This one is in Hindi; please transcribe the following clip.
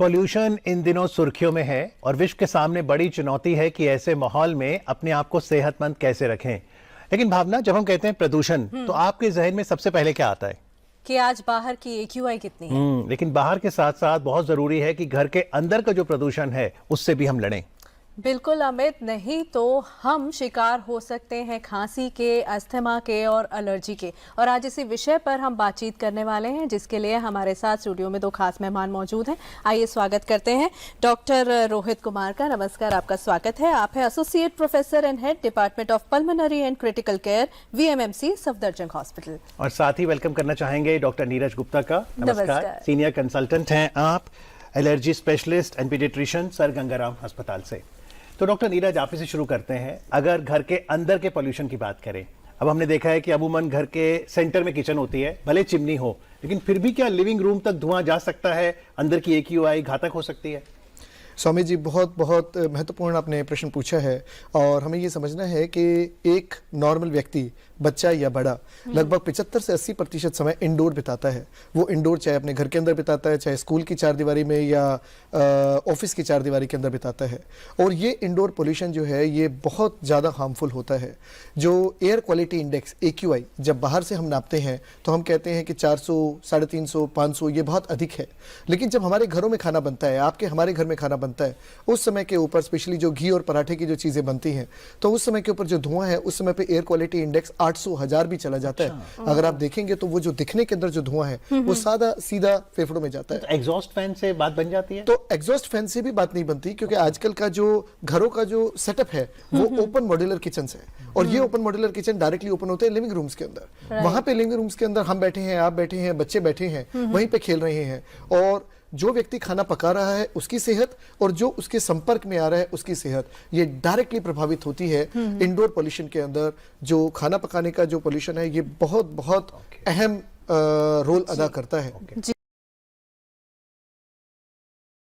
पॉल्यूशन इन दिनों सुर्खियों में है और विश्व के सामने बड़ी चुनौती है कि ऐसे माहौल में अपने आप को सेहतमंद कैसे रखें। लेकिन भावना, जब हम कहते हैं प्रदूषण तो आपके जहन में सबसे पहले क्या आता है? कि आज बाहर की AQI कितनी है। लेकिन बाहर के साथ साथ बहुत जरूरी है कि घर के अंदर का जो प्रदूषण है उससे भी हम लड़ें। बिल्कुल अमित, नहीं तो हम शिकार हो सकते हैं खांसी के, अस्थमा के और एलर्जी के। और आज इसी विषय पर हम बातचीत करने वाले हैं, जिसके लिए हमारे साथ स्टूडियो में दो खास मेहमान मौजूद हैं। आइए स्वागत करते हैं डॉक्टर रोहित कुमार का। नमस्कार, आपका स्वागत है। आप है associate professor and head department of pulmonary and critical care, VMMC, Safdarjung hospital. और साथ ही वेलकम करना चाहेंगे डॉक्टर नीरज गुप्ता का। नमस्कार। सीनियर कंसल्टेंट हैं आप, allergy specialist and paediatrician, sir Gangaram अस्पताल से। तो डॉक्टर नीरज, आप इसे शुरू करते हैं। अगर घर के अंदर के पोल्यूशन की बात करें, अब हमने देखा है कि अमूमन घर के सेंटर में किचन होती है, भले चिमनी हो, लेकिन फिर भी क्या लिविंग रूम तक धुआं जा सकता है? अंदर की AQI घातक हो सकती है? स्वामी जी, बहुत बहुत महत्वपूर्ण आपने प्रश्न पूछा है। और हमें ये समझना है कि एक नॉर्मल व्यक्ति, बच्चा या बड़ा, लगभग 75 से 80% समय इंडोर बिताता है। वो इंडोर चाहे अपने घर के अंदर बिताता है, चाहे स्कूल की चारदीवारी में या ऑफिस की चारदीवारी के अंदर बिताता है। और ये इंडोर पोल्यूशन जो है ये बहुत ज़्यादा हार्मफुल होता है। जो एयर क्वालिटी इंडेक्स AQI जब बाहर से हम नापते हैं तो हम कहते हैं कि 400, 350, 500 ये बहुत अधिक है। लेकिन जब हमारे घरों में खाना बनता है, आपके हमारे घर में खाना बनता है, उस समय के ऊपर स्पेशली जो घी और पराठे की जो चीज़ें बनती हैं, तो उस समय के ऊपर जो धुआं है उस समय पे एयर क्वालिटी इंडेक्स 800, 1000 भी चला जाता है। अगर आप देखेंगे तो वो जो दिखने के अंदर जो धुआं है वो सादा सीधा फेफड़ों में जाता है। तो एग्जॉस्ट फैन से बात बन जाती है? तो एग्जॉस्ट फैन से भी बात नहीं बनती, क्योंकि आजकल का जो घरों का जो सेटअप है वो ओपन मॉड्यूलर किचन है। और ये open modular kitchen directly open होते हैं लिविंग रूम्स के अंदर। वहां पे लिविंग रूम्स के अंदर हम बैठे हैं, आप बैठे हैं, बच्चे बैठे हैं, वहीं पे खेल रहे हैं। और जो व्यक्ति खाना पका रहा है उसकी सेहत और जो उसके संपर्क में आ रहा है उसकी सेहत, ये डायरेक्टली प्रभावित होती है। इंडोर पोल्यूशन के अंदर जो खाना पकाने का जो पोल्यूशन है ये बहुत बहुत अहम रोल अदा करता है।